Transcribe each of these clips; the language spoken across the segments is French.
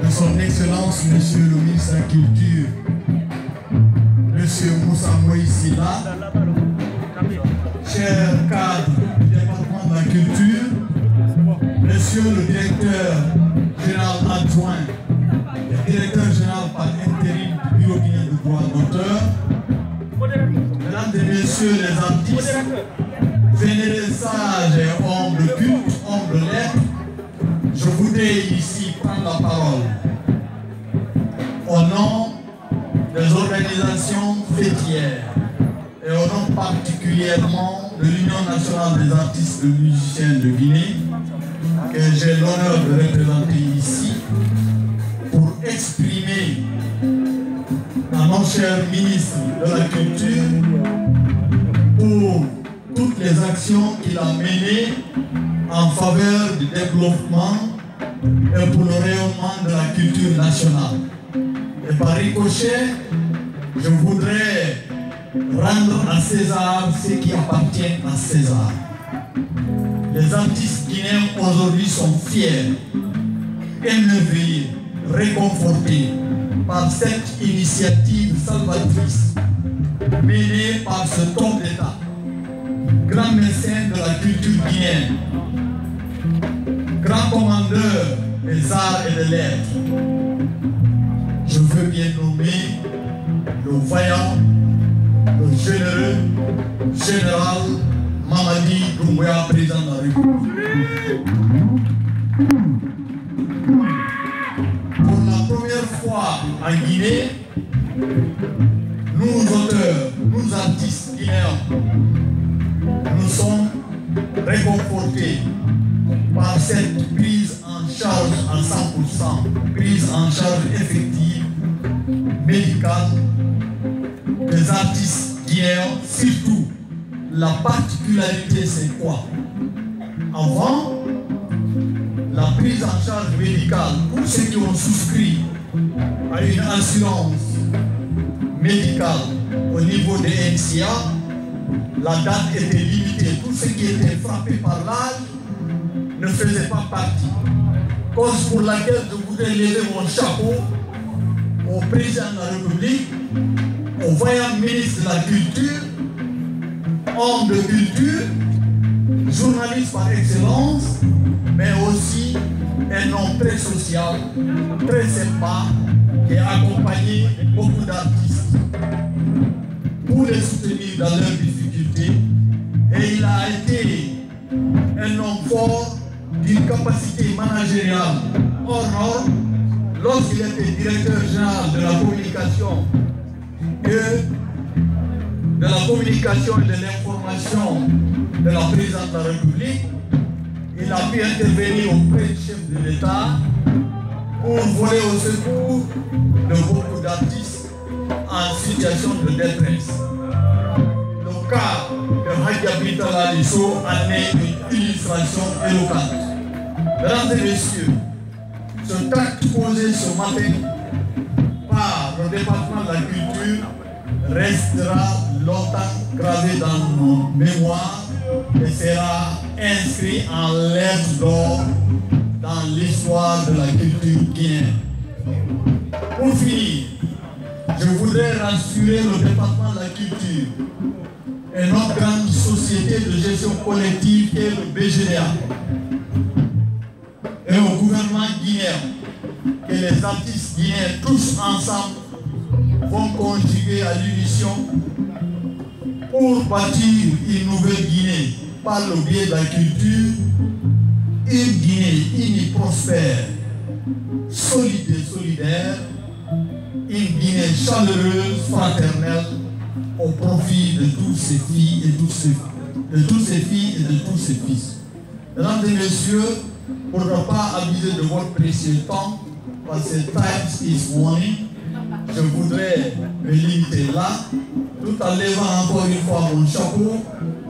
de son Excellence, Monsieur le ministre de la Culture, Monsieur Moussa Moïsila, chers cadres du département de la Culture, Monsieur le directeur général adjoint et directeur général par intérim du Bureau guinéen de droit d'auteur, Mesdames et Messieurs les artistes, vénérés sages et hommes de culte, hommes de lettres, je voudrais ici prendre la parole au nom des organisations fêtières et au nom particulièrement de l'Union nationale des artistes et musiciens de Guinée, que j'ai l'honneur de représenter ici, pour exprimer à mon cher ministre de la Culture pour toutes les actions qu'il a menées en faveur du développement et pour le rayonnement de la culture nationale. Et par ricochet, je voudrais rendre à César ce qui appartient à César. Les artistes guinéens aujourd'hui sont fiers, émerveillés, réconfortés par cette initiative salvatrice menée par cet homme d'État, grand mécène de la culture guinéenne, grand commandeur des arts et des lettres. Je veux bien nommer le vaillant, le généreux général Mamadi Doumbouya, président de la République. Pour la première fois en Guinée, nous auteurs, nous artistes guinéens, nous sommes réconfortés par cette prise en charge à 100%, prise en charge effective, médicale des artistes guinéens. Surtout, la particularité c'est quoi? Avant, la prise en charge médicale pour ceux qui ont souscrit à une assurance médicale au niveau des NCA, la date était limitée. Tous ceux qui étaient frappés par l'âge ne faisaient pas partie. Cause pour laquelle je voudrais lever mon chapeau au président de la République, au vaillant ministre de la Culture, homme de culture, journaliste par excellence, mais aussi un homme très social, très sympa, qui a accompagné beaucoup d'artistes pour les soutenir dans leurs difficultés. Et il a été un homme fort d'une capacité managériale hors norme lorsqu'il était directeur général de la communication et de l'information de la présidente de la République. Il a pu intervenir auprès du chef de l'État pour voler au secours de beaucoup d'artistes en situation de détresse. Le cas de Hadja Bitala Lisso en est une illustration éloquente. Mesdames et messieurs, ce acte posé ce matin par le département de la culture restera longtemps gravé dans nos mémoires et sera inscrit en lettres d'or dans l'histoire de la culture guinéenne. Pour finir, je voudrais rassurer le département de la culture et notre grande société de gestion collective qui est le BGDA et au gouvernement guinéen que les artistes guinéens tous ensemble vont conjuguer à l'unisson pour bâtir une nouvelle Guinée par le biais de la culture, une Guinée unie, prospère, solide et solidaire, une Guinée chaleureuse, fraternelle, au profit de tous ses filles et de tous ses fils. Mesdames et messieurs, pour ne pas abuser de votre précieux temps, parce que time is money, je voudrais me limiter là, tout en levant encore une fois mon chapeau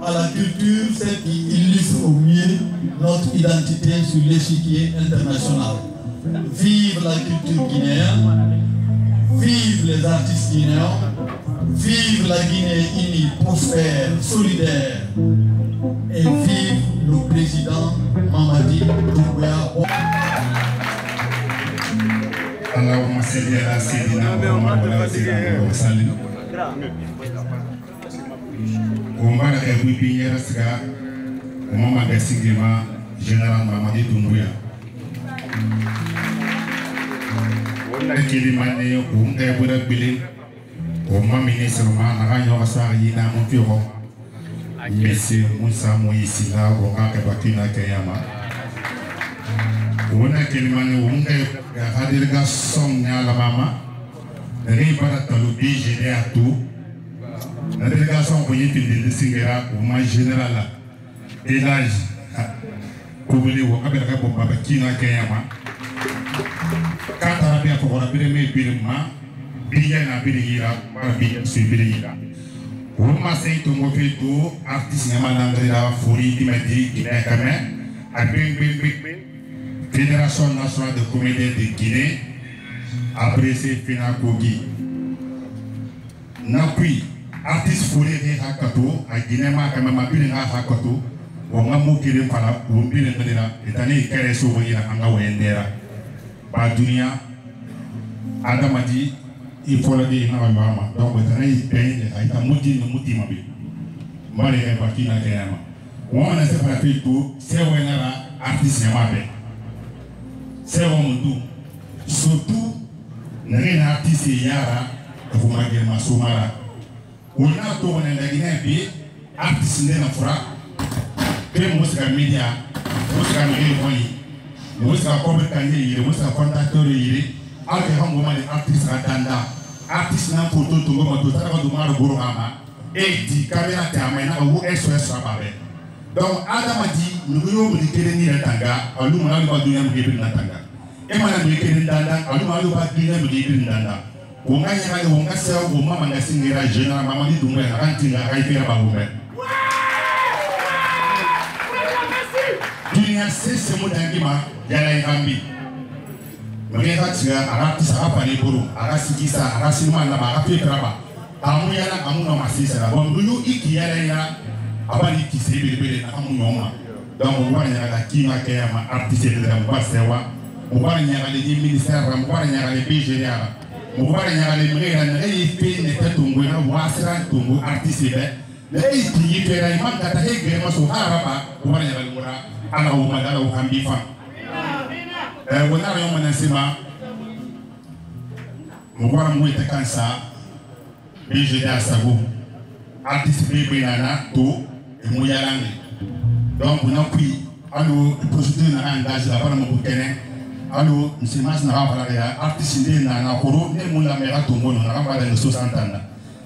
à la culture, celle qui illustre au mieux notre identité sur l'échiquier international. Vive la culture guinéenne, vive les artistes guinéens, vive la Guinée unie, prospère, solidaire, et vive le président Mamadi Doumbouya. Allahumma salli ala sayyidina Muhammad wa ala sayyidina wa sallim. Ombara e wipinyera sga mama gasigema General Mamadi Doumbouya. Wonna kilimane unga bura bilin o mamine sama naganyo asar yina mutiro. Monsieur Moussa Moïse là o ka bakina kayama. Wonna kilimane unga hadirga song nyala mama. Nari para talu DG à tout. La délégation pour y de Singera au moins général et l'âge pour venir au Abelka pour Babakina Kayama. Quand on a bien pour la Birame Birma, bien à Birira, bien sur Birira. Au Massé Tomoveto, artiste Yamanandra, Fouri, Dimadi, Guinée-Kamé, à Fédération nationale de comédiens de Guinée, après c'est Fina Kogi. Napui. Artiste Fourier Hakato, à Guinée-Ma, quand même, à Hakato, on a moqué les palas, ou bien les Medina, et année qu'elle est sauvée à Angawendera. Badunia, Adam a dit, il faut le dire dans le Mama. Donc, on a eu peine, il a mouti, le mouti mabi. Malé est parti dans le Kayama. On a fait la fille tout, c'est où on a artiste Yamabe. C'est où on dit, surtout, les artistes Yara, vous m'avez ma soumara. On a tout on a gagné artiste né na fura que música mídia música música cobre canhê música contactor yiri alque hango mali artiste atanda artiste na photo to ngoma to tara do maro goro ama e di caméra ta mai na wo SOS ababe donc adama di nuyo mu dikere ni tanga alu mana ba dunya mu gebir na tanga e mana mu dikere ndanda alu mana ba dunya mu gebir ndanda Wonga nyaka ni wonga sewa woma manga singira General Mamadi Doumbouya na kantinga kaifera bahumbe. Dunia sese mudangima yala ngambi. Mwenga tiga arati sahapa ni buru, arasi kisa, arasi mana ba arafi kraba. Amu yala amu no masisa la. Bonduyu iki yala ya abali kisebe bele na amu nyoma. Donc wona nyaka kima kaya ma artiste de la mbasewa. Wona nyaka ni ministère, wona nyaka ni BGA. Mouvoir y a les mères, les filles n'étaient tombées, Wassran Tombo, artiste, les filles qui étaient en Katahe, Gremos au Haraba, Mouvoir y a le Moura, à la Oumada ou Hambifa. On a un menacement. Mouvoir Mouette Kansa, BGA Sabo, artiste Bénana, To, et Mouyalangi. Donc, on a pris, alors, le procédure n'a rien d'âge, la parole Moukene. Allo, monsieur Mas n'a pas parlé artiste na koro ne mun la mera tombo na ka parler de 60 ans.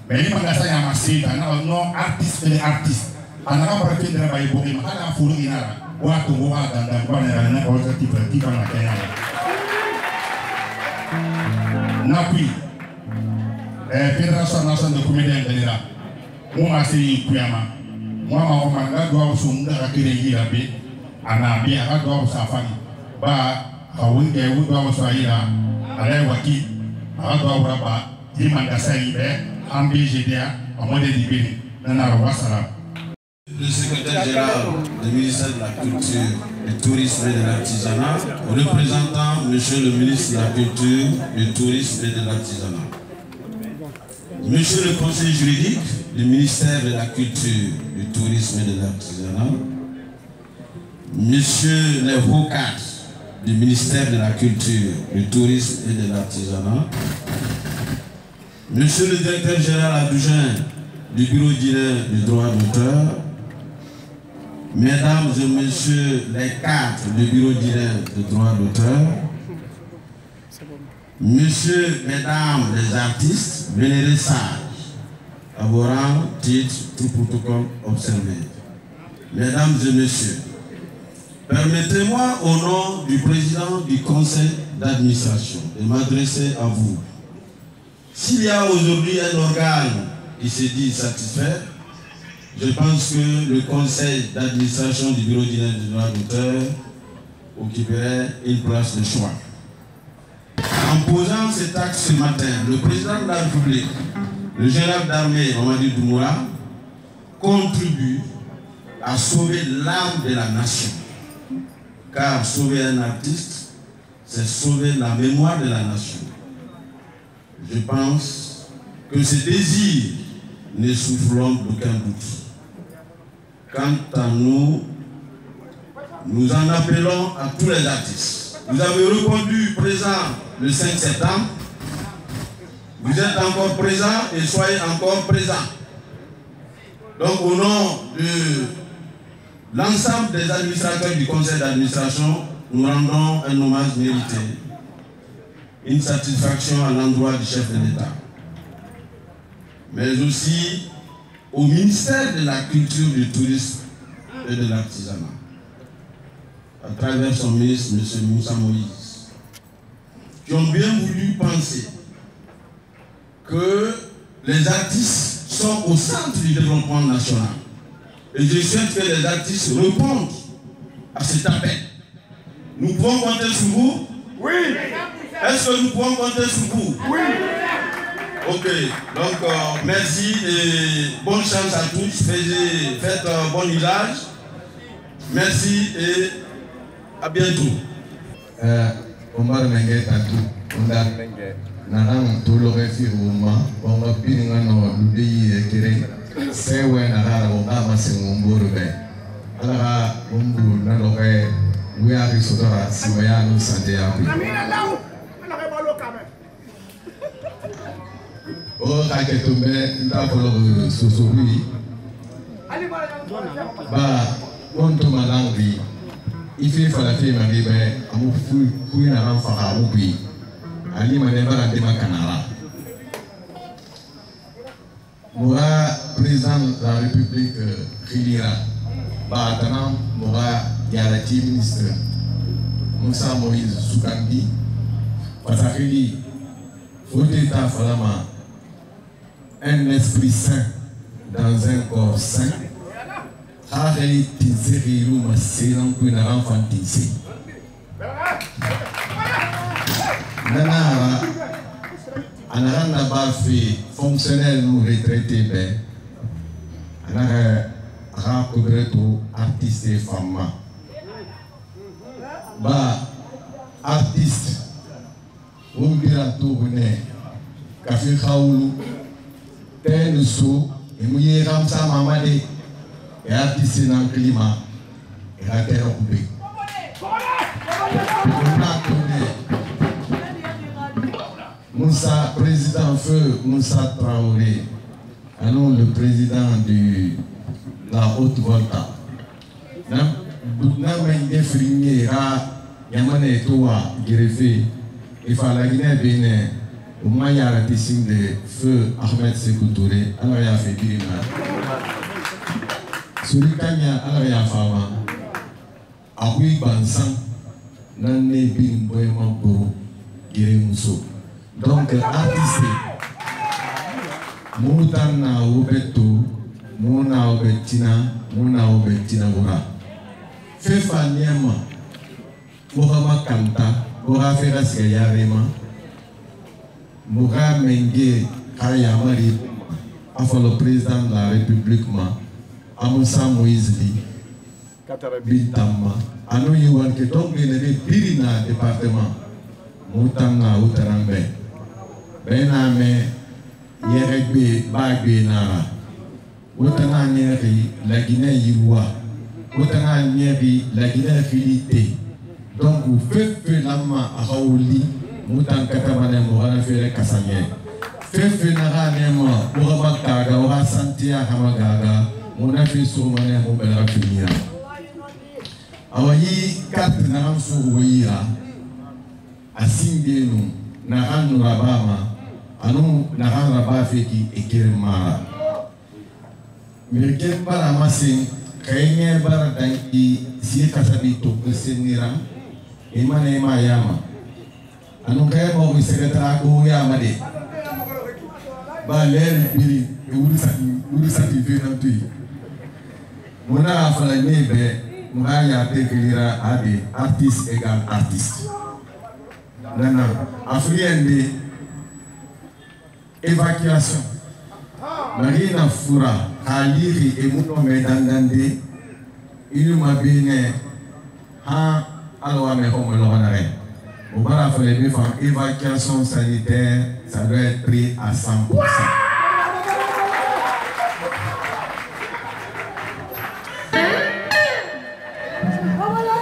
Mais il m'a ça ya masé non artiste et artiste. Ana ka parler de la baye bo ma ala furu inara. Wa tombo wa danda kwa na ko ta ti pa na kenya. Napui. Fédération nationale de comédiens de l'Ira. Moi c'est Kuyama. Moi ma manga doit so munda ka kire yira be. Ana bien ka doit sa fani. Ba Kawunke wudu wa Swahila, ale waki, agado uraba, dimangasa ibe, ambijidea, amode dibini, nana wasala. Le secrétaire général du ministère de la Culture, du Tourisme et de l'Artisanat, représentant Monsieur le ministre de la Culture, du Tourisme et de l'Artisanat. Monsieur le conseiller juridique du ministère de la Culture, du Tourisme et de l'Artisanat. Monsieur les hauts cadres du ministère de la Culture, du Tourisme et de l'Artisanat, Monsieur le directeur général adjoint du bureau guinéen du droit d'auteur, Mesdames et Messieurs les cadres du bureau guinéen du droit d'auteur, Messieurs, Mesdames les artistes, vénérés sages, à vos rangs, titres, tout protocole observé. Mesdames et Messieurs, permettez-moi, au nom du président du conseil d'administration, de m'adresser à vous. S'il y a aujourd'hui un organe qui se dit satisfait, je pense que le conseil d'administration du bureau guinéen du droit d'auteur occuperait une place de choix. En posant cet acte ce matin, le président de la République, le général d'armée Mamadi Doumbouya, contribue à sauver l'âme de la nation. Car sauver un artiste, c'est sauver la mémoire de la nation. Je pense que ce désir ne souffrons d'aucun doute. Quant à nous, nous en appelons à tous les artistes. Vous avez répondu présent le 5 septembre. Vous êtes encore présents et soyez encore présents. Donc au nom de l'ensemble des administrateurs du conseil d'administration, nous rendons un hommage mérité, une satisfaction à l'endroit du chef de l'État, mais aussi au ministère de la Culture, du Tourisme et de l'Artisanat, à travers son ministre, M. Moussa Moïse, qui ont bien voulu penser que les artistes sont au centre du développement national. Et je souhaite que les artistes répondent à cet appel. Nous pouvons compter sur vous? Oui. Est-ce que nous pouvons compter sur vous? Oui. Ok, donc merci et bonne chance à tous. Faites bon usage. Merci et à bientôt. Omar Mengue Tatou, Ondar Narang Tolore Firuma, Onga Piningano, Ludi Kere, Sewe Nara, Onga Masingumburbe, Alara Umbu Naloke, we are Risodora, Simayanu Sandeapi. Oh, Kaketumbe, Ndapolo Susuri, Ba, Monto Malangri. Il fait la fille mariée, amu fouille na renfara amubi. Ali maneba dema kanara. Moura président de la République Khilira. Ba atanam moura yarati ministre Moussa Moïse Soukandi. Patakili faut état falama un esprit saint dans un corps saint. Arrêtez de vous masser dans une enfant ici. Nana, Anara n'a pas fait fonctionnaire nous retraité, ben, Anara a recouvert tout artiste et femme. Bah, artiste, on dira tout venez, café Kaoulou, ten sou, et mouillé Ramsa Mamade. Et artiste dans le climat, et la terre coupée. Moussa, président feu, Moussa Traoré, alors le président de la Haute-Volta. Nous avons frigné, Yamane Toa, greffé, et Falagine Bénin, au moyen artiste de feu Ahmed Sékou Touré, alors il a fait dire. Celui qui a un femme, a eu Bansan, n'a né bin boyement pour Guérimousso. Donc, artiste, Moutana Obeto, Mona Obetina, Mona Obetina Gora. Fait Faniama, Mourama Kanta, Gora Ferras Yarema, Moura Mengue, Kayamari, enfin le président de la République. Moussa Moïse Bintama, Anou Yuan qui donc généré Pirina département, Moutana Outerambe, Bename, Yeregbe, Bagbe Nara, Outana Nieri, la Guinée Yiwa, Outana Nieri, la Guinée Filité. Donc vous faites lama à Raouli, Moutan Katamane Mourana Fere Kassanye. Faites Nara Nema, Mourabakaga, Ora Santia Hamagaga. On a fait sur mon air, on va finir. Alors, il y a 4 naram sur Ouira, à Singenu, Naran Rabama, à nous, Naran Rabafeki et Kirmara. Mais quel pas la masse, Kayen Baradanki, si Kasabito, que c'est Niram, et Manema Yama. À nous, Kayen, on secrétaire Yamade. Balel, Billy, et vous satisfait dans tout. Mon affaire est mon a des artistes égale artistes. Nana, Afrique évacuation. Marina Fura, Haliri et Mouno Medandande, il m'a bien, alors, mais on me l'a. Au bas de l'évacuation sanitaire, ça doit être pris à 100%.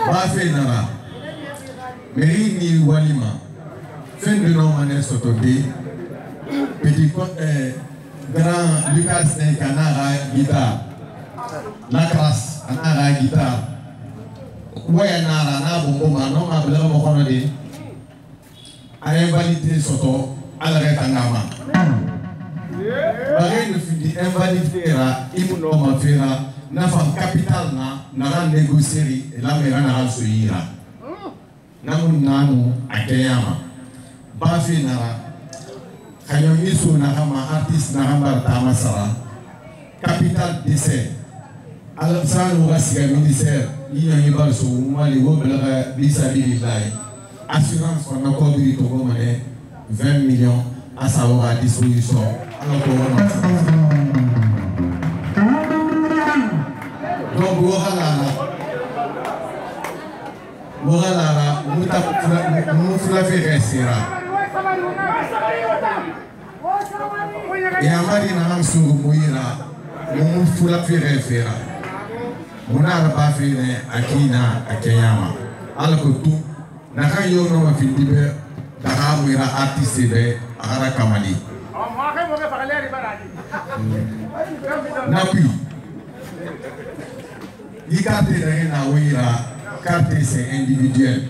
Bafé Nara, Mairie ni Walima, fin de nom Mané Sototé, petit grand Lucas Kanara guitare, la classe, Anara guitare. Ouais, Nara, Bongo, non, ma belle Mokonade, a invalidé Soto, à la Retangama. Barré de Fidi, invalidé, Imuno Mafera, n'a pas capital, n'a pas négocié, et la mère n'a pas suivi. Namun nanu akeyama bafi nara kanyo isu nakama artiste nakamba tamasara capital décès alasan wasiga ministère yiyo yibar so mali wo belaga bisabilillah assurance on a couvert to go mané 20 millions à sa disposition alors ko wona donc voilà, nous faire sera. Et à Marina, nous sommes nous faire. Mon arbre pas fait à Kina, à Kayama. Alors que tout, n'a pas eu un film de Dahamira artiste à Arakamali. N'appuie. Il carte de Wira. Carte c'est individuel.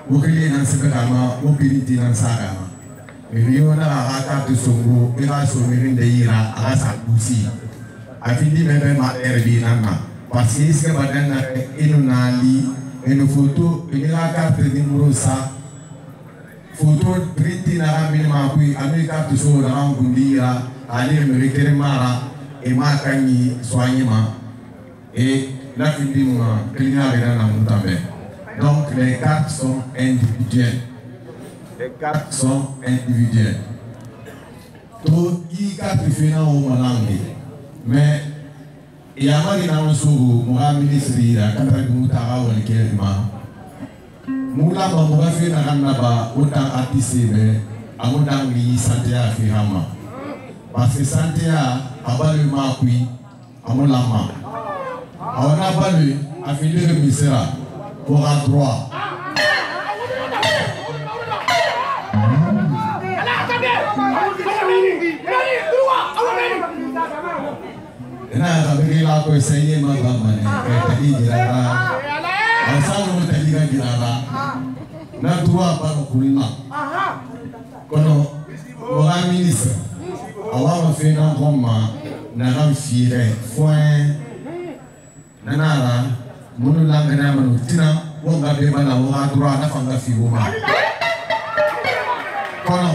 Vous créez dans ce programme, vous péritez dans ça. Mais il y a la carte songo, il va se mettre de ira à sa bougie. A fini même ma Airbnb. Parce que ce que va donner une photo, une carte numéro ça. Photo printé dans la minimum, puis avec carte sur la rangundira, aller me récupérer mara et ma cagni soignement. Et la film donc les cartes sont individuelles. Les cartes sont individuelles. Tout y carte fait au malangue. Mais il y a pas de sur mon ministre là quand on t'a envoyé quelqu'un. Moula m'a fait na kanaba autant artiste mais amuda ngi santé à firama. Parce que santé à abalement puis amulama. On a pas lu à finir le misère pour un droit. Nanara, munu langana manu tina, wonga beba na wonga droit na fanga figoma. Kono.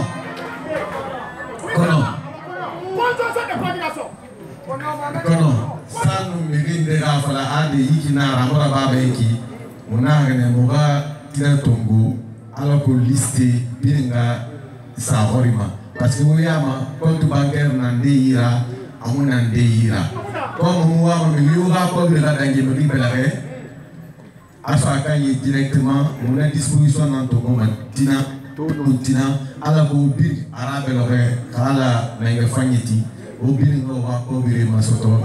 Sanu mirinde rafala ade yiki na ramora baba yiki, munangane muga tina tongo, alako liste biringa sa horima. Parce que wiyama compte bancaire nande ira, amuna nande ira. Comme moi, je vais pas de la dingue, directement mon disposition dans ton moment. Tina, à la bobine, arabe, à la langue fagneti, au bin, on va ouvrir ma soto.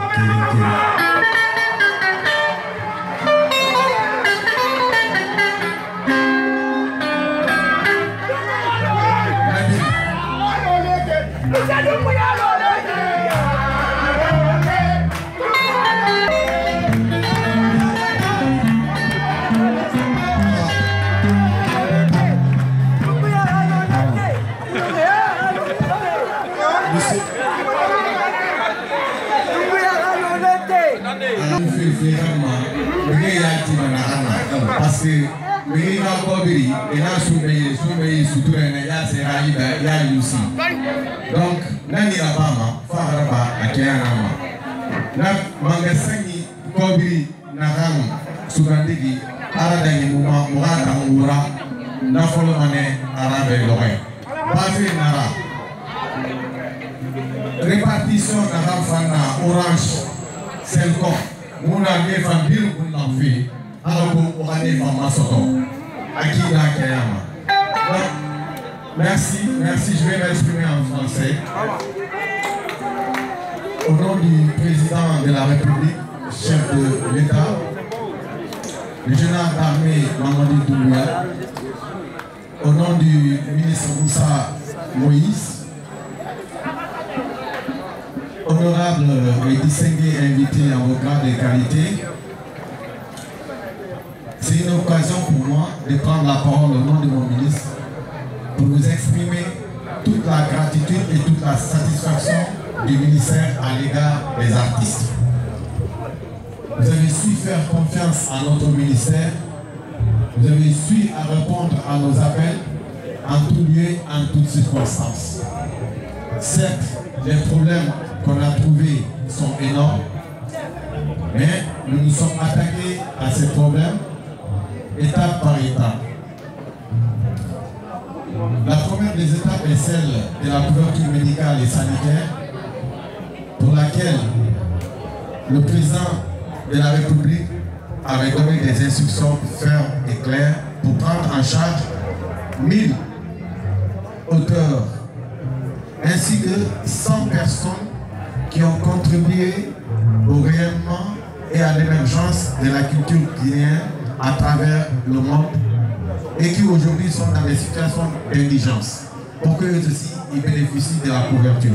Parce que mais il va pas venir et là soumeiller surtout les gars c'est raïda il y a aussi donc nani la bama faraba akiana na mangasani kobiri na ramu sugandigi aradani muma muata ngura na folo mane arabe loye bafi nara répartition na rafana orange Selcom muna ne famille pour l'enfant alors qu'on a des femmes masoto Akida Kayama. Donc, merci, je vais m'exprimer en français. Au nom du président de la République, chef de l'État, le général d'armée Mamadi Doumbouya, au nom du ministre Moussa Moïse, honorables et distingués invités en vos grades et qualités, c'est une occasion pour moi de prendre la parole au nom de mon ministre pour vous exprimer toute la gratitude et toute la satisfaction du ministère à l'égard des artistes. Vous avez su faire confiance à notre ministère, vous avez su répondre à nos appels en tout lieu, en toutes circonstances. Certes, les problèmes qu'on a trouvés sont énormes, mais nous nous sommes attaqués à ces problèmes étape par étape. La première des étapes est celle de la couverture médicale et sanitaire, pour laquelle le président de la République avait donné des instructions fermes et claires pour prendre en charge 1000 auteurs ainsi que 100 personnes qui ont contribué au rayonnement et à l'émergence de la culture guinéenne à travers le monde et qui aujourd'hui sont dans des situations d'indigence pour qu'eux aussi ils bénéficient de la couverture.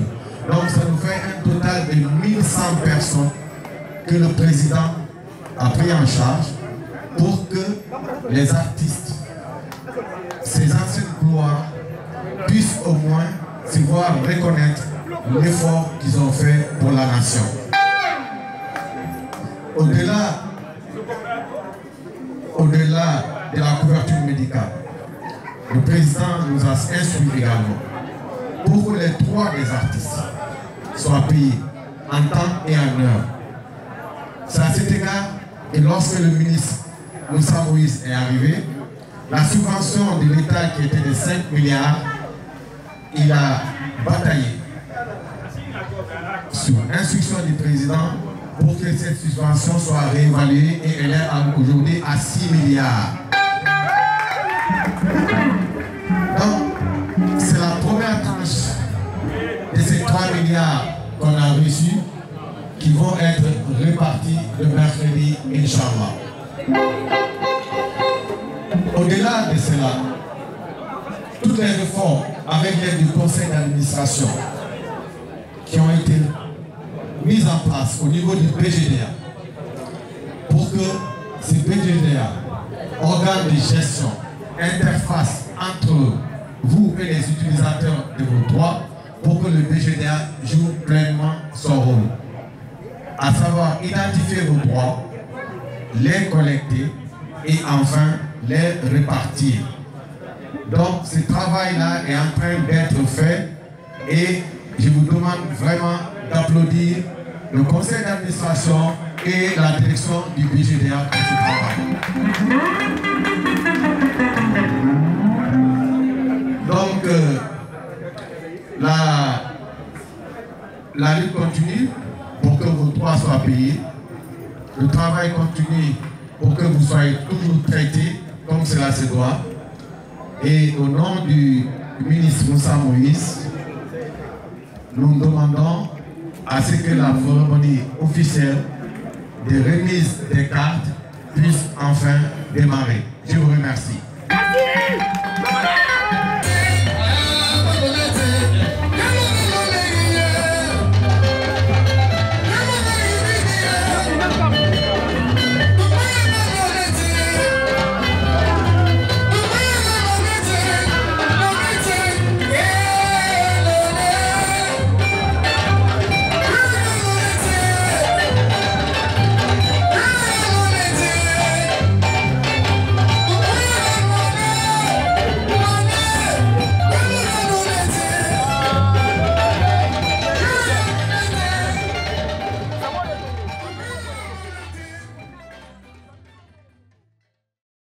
Donc ça nous fait un total de 1100 personnes que le président a pris en charge pour que les artistes, ces anciennes gloires, puissent au moins se voir reconnaître l'effort qu'ils ont fait pour la nation. Au-delà de la couverture médicale, le président nous a instruit également pour que les droits des artistes soient payés en temps et en heure. C'est à cet égard que lorsque le ministre Moussa Moïse est arrivé, la subvention de l'État qui était de 5 milliards, il a bataillé sur instruction du président pour que cette subvention soit réévaluée et elle est aujourd'hui à 6 milliards. Donc, c'est la première tranche de ces 3 milliards qu'on a reçus qui vont être répartis le mercredi, Inch'Allah. Au-delà de cela, toutes les réformes avec l'aide du conseil d'administration qui ont été mises en place au niveau du BGDA pour que ce BGDA, organe de gestion, interface entre vous et les utilisateurs de vos droits pour que le BGDA joue pleinement son rôle. À savoir identifier vos droits, les collecter et enfin les répartir. Donc ce travail-là est en train d'être fait et je vous demande vraiment d'applaudir le conseil d'administration et la direction du BGDA pour ce travail. Donc la lutte continue pour que vos droits soient payés. Le travail continue pour que vous soyez toujours traités comme cela se doit. Et au nom du ministre Moussa Moïse, nous demandons à ce que la cérémonie officielle de remise des cartes puisse enfin démarrer. Je vous remercie.